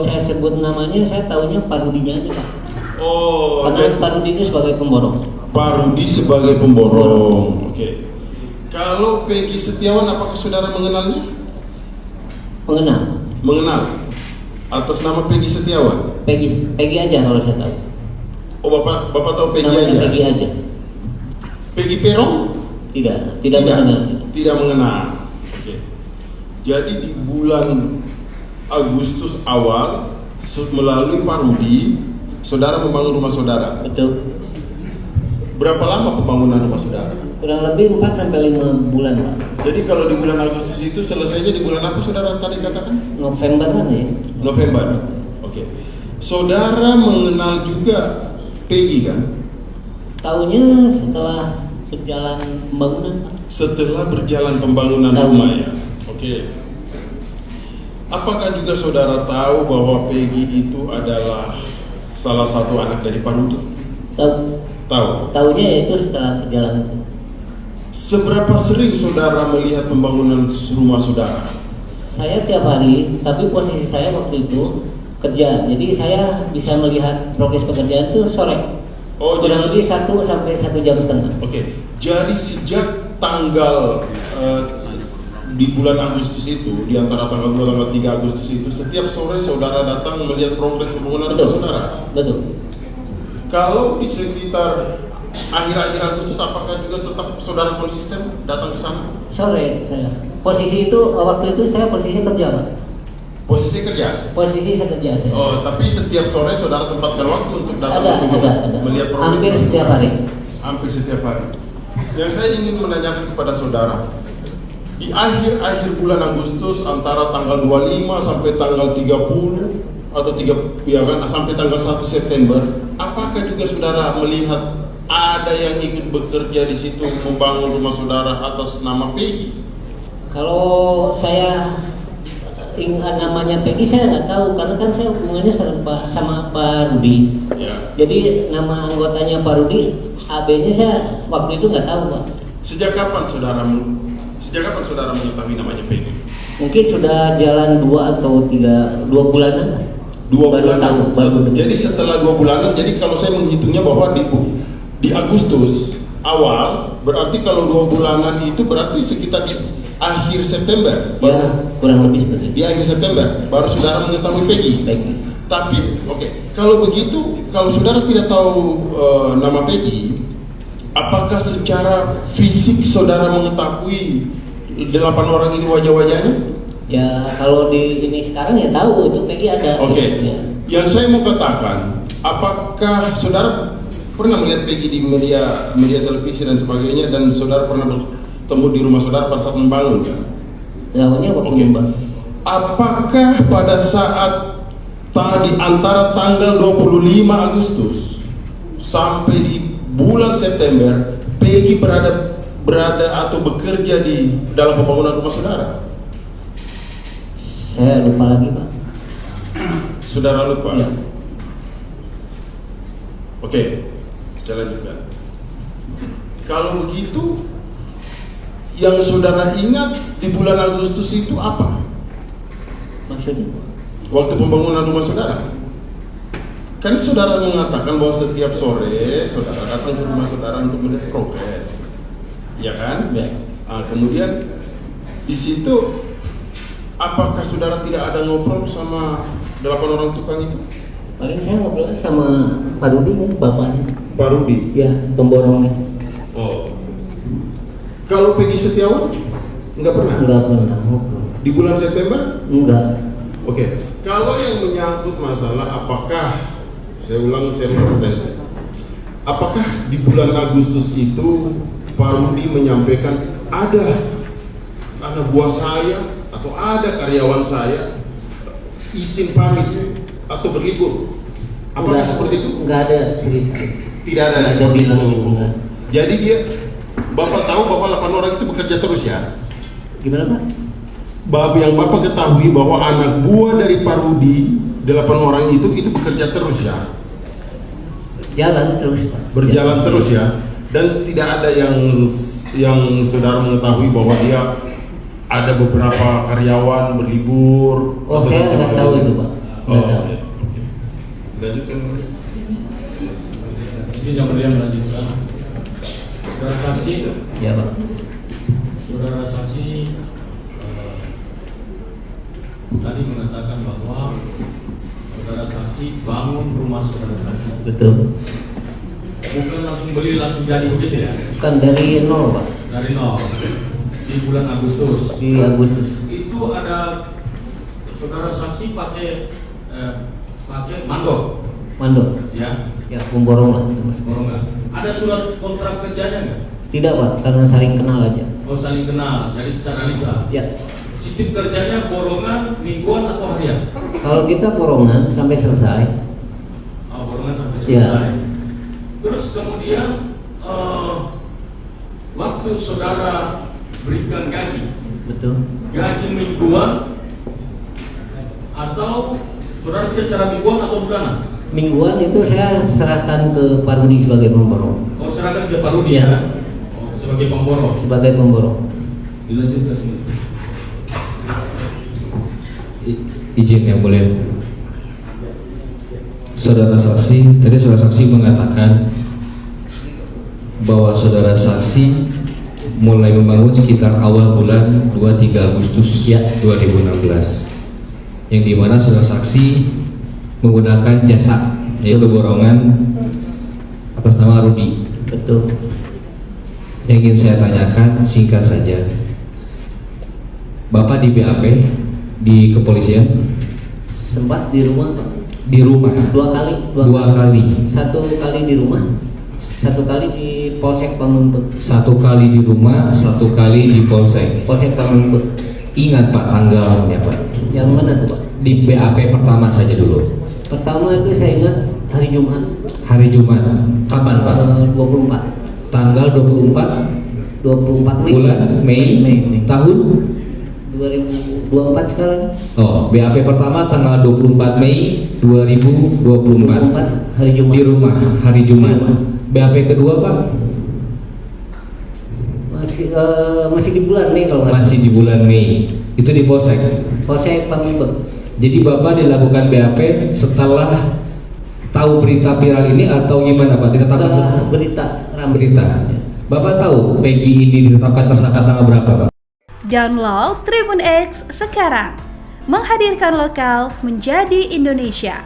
Saya sebut namanya, saya tahunya Pak Rudinya aja Pak. Oh, Karena Pak Rudi itu sebagai pemborong. Pak Rudi sebagai pemborong. Oke. Kalau Peggy Setiawan, apakah saudara mengenalnya? Mengenal. Mengenal. Atas nama Peggy Setiawan. Peggy aja kalau saya tahu. Oh, bapak tahu Peggy Namanya aja. Peggy aja. Peggy Peron? Tidak mengenal. Tidak mengenal. Oke. Jadi di bulan Agustus awal melalui Pak Rudi, saudara membangun rumah saudara. Betul. Berapa lama pembangunan rumah saudara? Kurang lebih 4 sampai 5 bulan Pak. Jadi kalau di bulan Agustus itu selesainya di bulan apa saudara tadi katakan? November kan ya? November. Oke. Saudara mengenal juga Peggy kan? Tahunya setelah berjalan pembangunan Pak. Setelah berjalan pembangunan Tahu. rumah ya. Oke. Apakah juga saudara tahu bahwa Peggy itu adalah salah satu anak dari Pak Rudi? Tahu. Tahunya itu setelah berjalan itu. Seberapa sering saudara melihat pembangunan rumah saudara? Saya tiap hari, tapi posisi saya waktu itu kerja. Jadi saya bisa melihat progres pekerjaan itu sore. Oh, kurang jadi lebih 1 sampai 1 jam setengah. Oke. Jadi sejak tanggal di bulan Agustus itu, di antara tanggal 2 tanggal 3 Agustus itu, setiap sore saudara datang melihat progres pembangunan rumah saudara. Betul. Kalau di sekitar akhir-akhir Agustus, apakah juga tetap saudara konsisten datang ke sana? Sore saya. Posisi itu waktu itu saya posisi kerja Pak. Posisi kerja? Posisi saya kerja saya. Oh, tapi setiap sore saudara sempatkan waktu untuk datang Ada. melihat progres? Hampir setiap hari. Hampir setiap hari. Yang saya ingin menanyakan kepada saudara, di akhir-akhir bulan Agustus antara tanggal 25 sampai tanggal 30 atau sampai tanggal 1 September, apakah juga saudara melihat ada yang ikut bekerja di situ membangun rumah saudara atas nama Peggy? Kalau saya ingat namanya Peggy saya nggak tahu karena kan saya hubungannya sama Pak Rudi. Ya. Jadi nama anggotanya Pak Rudi, AB-nya saya waktu itu nggak tahu Pak. Sejak kapan saudara mengetahui namanya Peggy? Mungkin sudah jalan 2 atau 2 bulanan. 2 baru bulanan. tahu, baru Jadi setelah 2 bulanan, jadi kalau saya menghitungnya bahwa di Agustus awal, berarti kalau 2 bulanan itu berarti sekitar di akhir September. Ya, kurang lebih seperti itu. Di akhir September baru saudara mengetahui Peggy. Peggy. Tapi oke, kalau begitu, kalau saudara tidak tahu nama Peggy, apakah secara fisik saudara mengetahui 8 orang ini wajah-wajahnya? Ya kalau di ini sekarang ya tahu itu Peggy ada. Oke. Ya. Yang saya mau katakan, apakah saudara pernah melihat Peggy di media televisi dan sebagainya, dan saudara pernah bertemu di rumah saudara pada saat membangun kan? Tahunya waktu Oke. membangun. Apakah pada saat di antara tanggal 25 Agustus sampai di bulan September, Peggy berada atau bekerja di dalam pembangunan rumah saudara? Saya lupa lagi Pak. Saudara lupa? Ya. Oke, saya lanjutkan. Kalau begitu, yang saudara ingat di bulan Agustus itu apa? Maksudnya? Waktu pembangunan rumah saudara. Kan saudara mengatakan bahwa setiap sore saudara datang ke rumah saudara untuk melihat progres, ya kan? Ya. Nah, kemudian di situ, apakah saudara tidak ada ngobrol sama 8 orang tukang itu? Paling saya ngobrol sama Pak Rudi kan, bapaknya. Pak Rudi? Ya, pemborongnya. Oh. Kalau Peggy Setiawan? Enggak pernah? Enggak pernah ngobrol. Di bulan September? Enggak. Oke. Kalau yang menyangkut masalah apakah, saya ulang, saya mau bertanya, apakah di bulan Agustus itu Pak Rudi menyampaikan ada anak buah saya atau ada karyawan saya izin pamit atau berlibur? Apakah seperti itu? Enggak ada cerita. Tidak ada Enggak seperti bilang itu. gitu, enggak. Jadi Bapak tahu bahwa 8 orang itu bekerja terus ya? Gimana Pak? Yang Bapak ketahui bahwa anak buah dari Pak Rudi, 8 orang itu bekerja terus ya? Jalan terus Pak. Berjalan terus ya? Dan tidak ada yang saudara mengetahui bahwa dia ada beberapa karyawan berlibur? Oh, atau saya dan nggak tahu sebagainya? itu Pak. Nggak tahu. iya. Lanjutkan. Izin yang mulia melanjutkan. Saudara saksi, Ya Pak. saudara saksi tadi mengatakan bahwa saudara saksi bangun rumah saudara saksi. Betul. Bukan langsung beli langsung jadi begitu ya? Kan dari nol Pak. Dari nol di bulan Agustus. Di Agustus. Itu ada saudara saksi pakai mandor, Mandor. ya, Ya pemborong lah. borongan. Ada surat kontrak kerjanya nggak? Tidak Pak, karena saling kenal aja. Oh, saling kenal, jadi secara lisan. Ya. Sistem kerjanya borongan, mingguan atau harian? Kalau kita borongan sampai selesai. Oh, borongan sampai Ya. selesai. Terus kemudian waktu saudara berikan gaji mingguan atau saudara kerja secara mingguan atau bulanan? Mingguan itu saya serahkan ke Pak Rudi sebagai pemborong. Oh, serahkan ke Pak Rudi Ya. ya? Oh, sebagai pemborong. Sebagai pemborong. Dilanjutkan. Izin yang mulia. Saudara saksi, tadi saudara saksi mengatakan bahwa saudara saksi mulai membangun sekitar awal bulan 23 Agustus Ya. 2016, yang dimana saudara saksi menggunakan jasa yaitu borongan atas nama Rudi. Betul. Yang ingin saya tanyakan singkat saja, Bapak di BAP di kepolisian? Sempat di rumah Pak. Di rumah Dua kali. dua kali. Satu kali di rumah, satu kali di Polsek Pamengpeuk. Satu kali di rumah, satu kali di polsek. Polsek Pamengpeuk. Ingat Pak tanggalnya Pak? Yang mana tuh Pak? Di BAP pertama saja dulu. Pertama itu saya ingat hari Jumat. Hari Jumat. Kapan Pak? 24. Tanggal 24 Mei. bulan Mei. Tahun? 2024 sekarang. Oh, BAP pertama tanggal 24 Mei 2024. 24 hari Jumat. Di rumah hari Jumat. Di rumah. BAP kedua Pak? Masih di bulan Mei kalau nggak salah. Masih di bulan Mei. Itu di polsek. Polsek Pamengpeuk. Jadi Bapak dilakukan BAP setelah tahu berita viral ini atau gimana Pak? Ditetapkan Setelah berita ramai. berita. Bapak tahu Peggy ini ditetapkan tersangka tanggal berapa Pak? Download Tribun X sekarang. Menghadirkan lokal menjadi Indonesia.